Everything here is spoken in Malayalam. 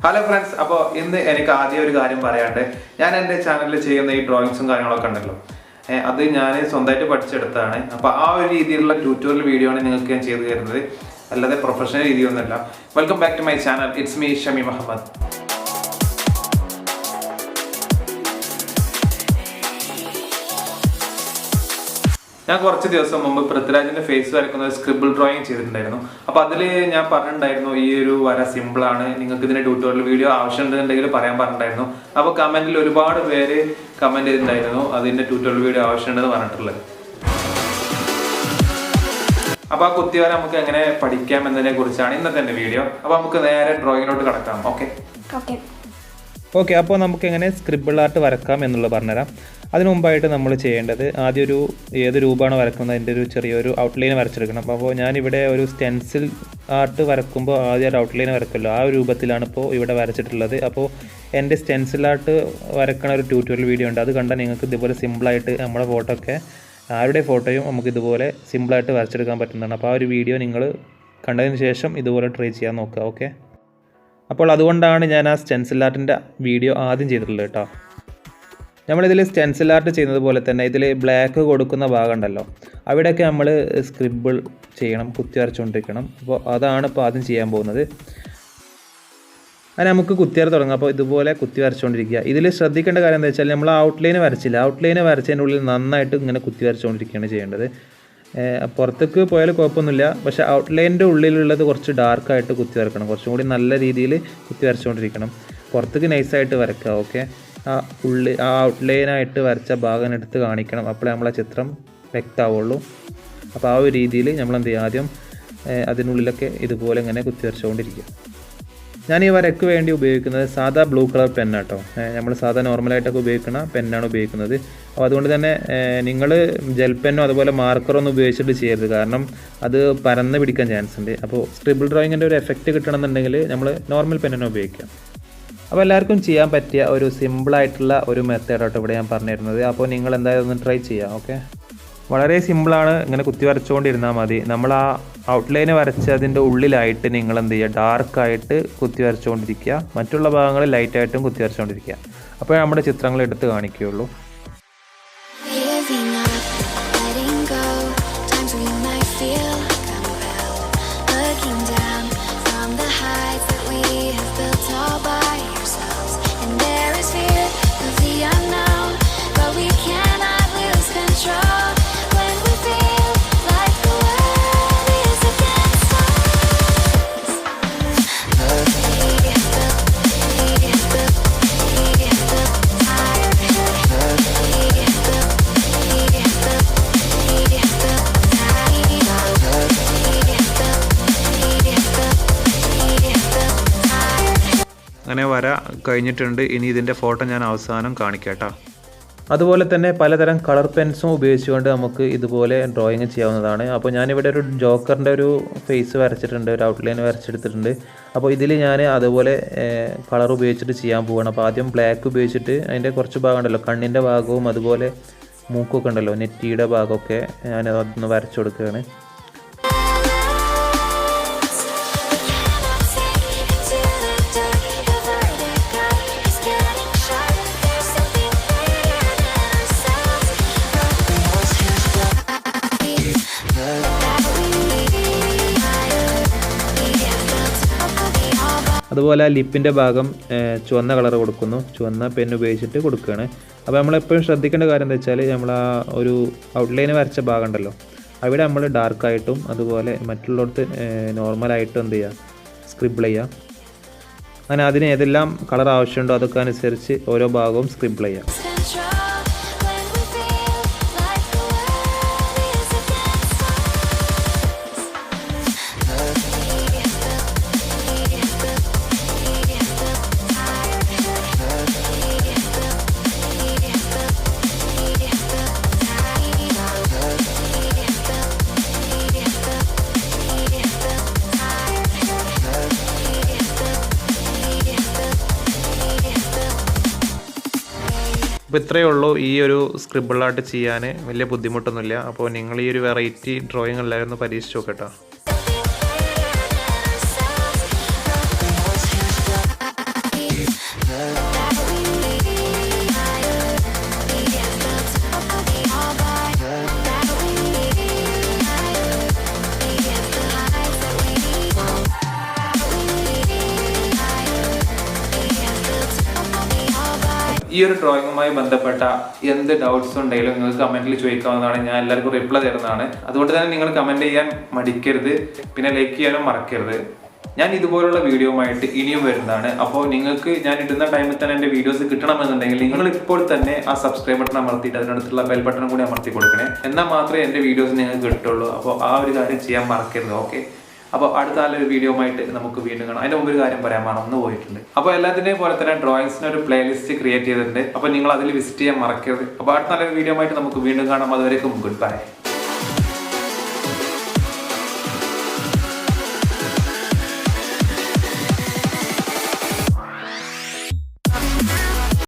ഹലോ ഫ്രണ്ട്സ്, അപ്പോൾ ഇന്ന് എനിക്ക് ആദ്യം ഒരു കാര്യം പറയാണ്ട്, ഞാൻ എൻ്റെ ചാനലിൽ ചെയ്യുന്ന ഈ ഡ്രോയിങ്സും കാര്യങ്ങളൊക്കെ ഉണ്ടല്ലോ, അത് ഞാൻ സ്വന്തമായിട്ട് പഠിച്ചെടുത്താണ്. അപ്പോൾ ആ ഒരു രീതിയിലുള്ള ട്യൂട്ടോറിയൽ വീഡിയോ ആണ് നിങ്ങൾക്ക് ഞാൻ ചെയ്തു തരുന്നത്, അല്ലാതെ പ്രൊഫഷണൽ രീതിയൊന്നുമല്ല. Welcome back to my channel. It's me Shami Muhammad. ഞാൻ കുറച്ച് ദിവസം മുമ്പ് പൃഥ്വിരാജിന്റെ ഫേസ് വരയ്ക്കുന്ന സ്ക്രിബിൾ ഡ്രോയിങ് ചെയ്തിട്ടുണ്ടായിരുന്നു. അപ്പോൾ അതിൽ ഞാൻ പറഞ്ഞിട്ടുണ്ടായിരുന്നു ഈ ഒരു വര സിമ്പിളാണ്, നിങ്ങൾക്ക് ഇതിന്റെ ട്യൂട്ടോറിയൽ വീഡിയോ ആവശ്യമുണ്ടെന്നുണ്ടെങ്കിൽ പറയാൻ പറഞ്ഞിട്ടുണ്ടായിരുന്നു. അപ്പോൾ കമന്റിൽ ഒരുപാട് പേര് കമന്റ് ചെയ്തിട്ടുണ്ടായിരുന്നു അതിന്റെ ട്യൂട്ടോറിയൽ വീഡിയോ ആവശ്യമുണ്ടെന്ന് പറഞ്ഞിട്ടുള്ളത്. അപ്പോൾ ആ കുത്തിവര നമുക്ക് എങ്ങനെ പഠിക്കാം എന്നതിനെ കുറിച്ചാണ് ഇന്നത്തെ എൻ്റെ വീഡിയോ. അപ്പോൾ നമുക്ക് നേരെ ഡ്രോയിങ്ങിലോട്ട് കിടക്കാം. ഓക്കെ, അപ്പോൾ നമുക്ക് എങ്ങനെ സ്ക്രിബിൾ ആർട്ട് വരക്കാം എന്നുള്ളത് പറഞ്ഞുതരാം. അതിനു മുമ്പായിട്ട് നമ്മൾ ചെയ്യേണ്ടത് ആദ്യം ഏത് രൂപമാണ് വരക്കുന്നത് അതിൻ്റെ ഒരു ചെറിയൊരു ഔട്ട്ലൈൻ വരച്ചെടുക്കണം. അപ്പോൾ ഞാനിവിടെ ഒരു സ്റ്റെൻസിൽ ആർട്ട് വരക്കുമ്പോൾ ആദ്യം ഒരു ഔട്ട്ലൈൻ വരക്കുമല്ലോ, ആ ഒരു രൂപത്തിലാണ് ഇപ്പോൾ ഇവിടെ വരച്ചിട്ടുള്ളത്. അപ്പോൾ എൻ്റെ സ്റ്റെൻസിൽ ആർട്ട് വരക്കണ ഒരു ട്യൂട്ടോറിയൽ വീഡിയോ ഉണ്ട്, അത് കണ്ടാൽ നിങ്ങൾക്ക് ഇതുപോലെ സിമ്പിളായിട്ട് നമ്മുടെ ഫോട്ടോ ഒക്കെ ആരുടെ ഫോട്ടോയും നമുക്ക് ഇതുപോലെ സിമ്പിളായിട്ട് വരച്ചെടുക്കാൻ പറ്റുന്നതാണ്. അപ്പോൾ ആ ഒരു വീഡിയോ നിങ്ങൾ കണ്ടതിന് ശേഷം ഇതുപോലെ ട്രൈ ചെയ്യാൻ നോക്കുക. ഓക്കെ, അപ്പോൾ അതുകൊണ്ടാണ് ഞാൻ ആ സ്റ്റെൻസിൽ ആർട്ടിൻ്റെ വീഡിയോ ആദ്യം ചെയ്തിട്ടുള്ളത് കേട്ടോ. നമ്മളിതിൽ സ്റ്റെൻസിൽ ആർട്ട് ചെയ്യുന്നത് പോലെ തന്നെ ഇതിൽ ബ്ലാക്ക് കൊടുക്കുന്ന ഭാഗം ഉണ്ടല്ലോ, അവിടെയൊക്കെ നമ്മൾ സ്ക്രിബിൾ ചെയ്യണം, കുത്തി വരച്ചുകൊണ്ടിരിക്കണം. അപ്പോൾ അതാണ് ഇപ്പോൾ ആദ്യം ചെയ്യാൻ പോകുന്നത്. അത് നമുക്ക് കുത്തിവര തുടങ്ങാം. അപ്പോൾ ഇതുപോലെ കുത്തി വരച്ചുകൊണ്ടിരിക്കുക. ഇതിൽ ശ്രദ്ധിക്കേണ്ട കാര്യം എന്താ വെച്ചാൽ നമ്മൾ ഔട്ട്ലൈന് വരച്ചില്ല, ഔട്ട്ലൈന് വരച്ചതിൻ്റെ ഉള്ളിൽ നന്നായിട്ട് ഇങ്ങനെ കുത്തി വരച്ചുകൊണ്ടിരിക്കുകയാണ് ചെയ്യേണ്ടത്. പുറത്തേക്ക് പോയാൽ കുഴപ്പമൊന്നുമില്ല, പക്ഷേ ഔട്ട്ലൈനിൻ്റെ ഉള്ളിലുള്ളത് കുറച്ച് ഡാർക്കായിട്ട് കുത്തി വരക്കണം, കുറച്ചും കൂടി നല്ല രീതിയിൽ കുത്തി വരച്ചുകൊണ്ടിരിക്കണം. പുറത്തേക്ക് നൈസായിട്ട് വരക്കുക. ഓക്കെ, ആ ഔട്ട്ലൈനായിട്ട് വരച്ച ഭാഗം എടുത്ത് കാണിക്കണം, അപ്പോഴേ നമ്മളെ ചിത്രം വ്യക്തമാവുള്ളൂ. അപ്പോൾ ആ ഒരു രീതിയിൽ നമ്മൾ എന്ത് ചെയ്യുക, ആദ്യം അതിനുള്ളിലൊക്കെ ഇതുപോലെ ഇങ്ങനെ കുത്തി വരച്ചുകൊണ്ടിരിക്കുക. ഞാൻ ഈ വരയ്ക്ക് വേണ്ടി ഉപയോഗിക്കുന്നത് സാധാ ബ്ലൂ കളർ പെന്നാട്ടോ, നമ്മൾ സാധാ നോർമലായിട്ടൊക്കെ ഉപയോഗിക്കുന്ന പെന്നാണ് ഉപയോഗിക്കുന്നത്. അപ്പോൾ അതുകൊണ്ട് തന്നെ നിങ്ങൾ ജെൽ പെന്നോ അതുപോലെ മാർക്കറോ ഒന്നും ഉപയോഗിച്ചിട്ട് ചെയ്യരുത്, കാരണം അത് പരന്ന് പിടിക്കാൻ ചാൻസ് ഉണ്ട്. അപ്പോൾ സ്ക്രിബിൾ ഡ്രോയിങ്ങിൻ്റെ ഒരു എഫക്റ്റ് കിട്ടണമെന്നുണ്ടെങ്കിൽ നമ്മൾ നോർമൽ പെന്നിനെ ഉപയോഗിക്കാം. അപ്പോൾ എല്ലാവർക്കും ചെയ്യാൻ പറ്റിയ ഒരു സിമ്പിളായിട്ടുള്ള ഒരു മെത്തേഡാട്ടോ ഇവിടെ ഞാൻ പറഞ്ഞു തരുന്നത്. അപ്പോൾ നിങ്ങൾ എന്തായാലും ഒന്ന് ട്രൈ ചെയ്യാം. ഓക്കെ, വളരെ സിമ്പിളാണ്, ഇങ്ങനെ കുത്തി വരച്ചുകൊണ്ടിരുന്നാൽ മതി. നമ്മൾ ആ ഔട്ട്ലൈന് വരച്ചതിൻ്റെ ഉള്ളിലായിട്ട് നിങ്ങൾ എന്ത് ചെയ്യുക, ഡാർക്കായിട്ട് കുത്തി വരച്ചുകൊണ്ടിരിക്കുക, മറ്റുള്ള ഭാഗങ്ങളിൽ ലൈറ്റായിട്ടും കുത്തി വരച്ചുകൊണ്ടിരിക്കുക. അപ്പോൾ നമ്മുടെ ചിത്രങ്ങൾ എടുത്ത് കാണിക്കുകയുള്ളൂ. അങ്ങനെ വര കഴിഞ്ഞിട്ടുണ്ട്. ഇനി ഇതിൻ്റെ ഫോട്ടോ ഞാൻ അവസാനം കാണിക്കാം. അതുപോലെ തന്നെ പലതരം കളർ പെൻസും ഉപയോഗിച്ചുകൊണ്ട് നമുക്ക് ഇതുപോലെ ഡ്രോയിങ് ചെയ്യാവുന്നതാണ്. അപ്പോൾ ഞാനിവിടെ ഒരു ജോക്കറിൻ്റെ ഒരു ഫേസ് വരച്ചിട്ടുണ്ട്, ഒരു ഔട്ട്ലൈൻ വരച്ചെടുത്തിട്ടുണ്ട്. അപ്പോൾ ഇതിൽ ഞാൻ അതുപോലെ കളർ ഉപയോഗിച്ചിട്ട് ചെയ്യാൻ പോവുകയാണ്. അപ്പോൾ ആദ്യം ബ്ലാക്ക് ഉപയോഗിച്ചിട്ട് അതിൻ്റെ കുറച്ച് ഭാഗം ഉണ്ടല്ലോ, കണ്ണിൻ്റെ ഭാഗവും അതുപോലെ മൂക്കൊക്കെ ഉണ്ടല്ലോ, നെറ്റിയുടെ ഭാഗമൊക്കെ ഞാൻ അതൊന്ന് വരച്ചു കൊടുക്കുകയാണ്. അതുപോലെ ആ ലിപ്പിൻ്റെ ഭാഗം ചുവന്ന കളർ കൊടുക്കുന്നു, ചുവന്ന പെൻ ഉപയോഗിച്ചിട്ട് കൊടുക്കുകയാണ്. അപ്പോൾ നമ്മളെപ്പോഴും ശ്രദ്ധിക്കേണ്ട കാര്യം എന്താ വെച്ചാൽ നമ്മൾ ആ ഒരു ഔട്ട്ലൈന് വരച്ച ഭാഗം ഉണ്ടല്ലോ, അവിടെ നമ്മൾ ഡാർക്കായിട്ടും അതുപോലെ മറ്റുള്ളിടത്ത് നോർമലായിട്ടും എന്ത് ചെയ്യുക, സ്ക്രിബിൾ ചെയ്യുക. അങ്ങനെ അതിന് ഏതെല്ലാം കളർ ആവശ്യമുണ്ടോ അതൊക്കെ അനുസരിച്ച് ഓരോ ഭാഗവും സ്ക്രിബിൾ ചെയ്യുക. അപ്പോൾ ഇത്രയേ ഉള്ളൂ ഈ ഒരു സ്ക്രിബിൾ ആർട്ട് ചെയ്യാൻ, വലിയ ബുദ്ധിമുട്ടൊന്നുമില്ല. അപ്പോൾ നിങ്ങൾ ഈ ഒരു വെറൈറ്റി ഡ്രോയിങ് എല്ലാവരും ഒന്ന് പരീക്ഷിച്ച് നോക്കട്ടോ. ഈ ഒരു ഡ്രോയിങ്ങുമായി ബന്ധപ്പെട്ട എന്ത് ഡൗട്ട്സ് ഉണ്ടെങ്കിലും നിങ്ങൾക്ക് കമന്റിൽ ചോദിക്കാവുന്നതാണ്. ഞാൻ എല്ലാവർക്കും റിപ്ലൈ തരുന്നതാണ്. അതുകൊണ്ട് തന്നെ നിങ്ങൾ കമന്റ് ചെയ്യാൻ മടിക്കരുത്, പിന്നെ ലൈക്ക് ചെയ്യാനും മറക്കരുത്. ഞാൻ ഇതുപോലുള്ള വീഡിയോയുമായിട്ട് ഇനിയും വരുന്നതാണ്. അപ്പോൾ നിങ്ങൾക്ക് ഞാൻ ഇടുന്ന ടൈമിൽ തന്നെ എൻ്റെ വീഡിയോസ് കിട്ടണമെന്നുണ്ടെങ്കിൽ നിങ്ങൾ ഇപ്പോൾ തന്നെ ആ സബ്സ്ക്രൈബ് ബട്ടൺ അമർത്തിയിട്ട് അതിനടുത്തുള്ള ബെൽ ബട്ടൺ കൂടി അമർത്തി കൊടുക്കണേ. എന്നാൽ മാത്രമേ എൻ്റെ വീഡിയോസ് നിങ്ങൾക്ക് കിട്ടുള്ളൂ. അപ്പോൾ ആ ഒരു കാര്യം ചെയ്യാൻ മറക്കരുത്. ഓക്കെ, അപ്പോൾ അടുത്ത നല്ലൊരു വീഡിയോയുമായിട്ട് നമുക്ക് വീണ്ടും കാണാം. അതിൻ്റെ മുമ്പ് ഒരു കാര്യം പറയാൻ മറന്നു പോയിട്ടുണ്ട്. അപ്പോൾ എല്ലാത്തിൻ്റെയും പോലെ തന്നെ ഡ്രോയിങ്സിന് ഒരു പ്ലേലിസ്റ്റ് ക്രിയേറ്റ് ചെയ്തിട്ടുണ്ട്. അപ്പോൾ നിങ്ങൾ അതിൽ വിസിറ്റ് ചെയ്യാൻ മറക്കരുത്. അപ്പോൾ അടുത്ത നല്ലൊരു വീഡിയോയുമായിട്ട് നമുക്ക് വീണ്ടും കാണാം. അതുവരേക്കും ഗുഡ് ബൈ.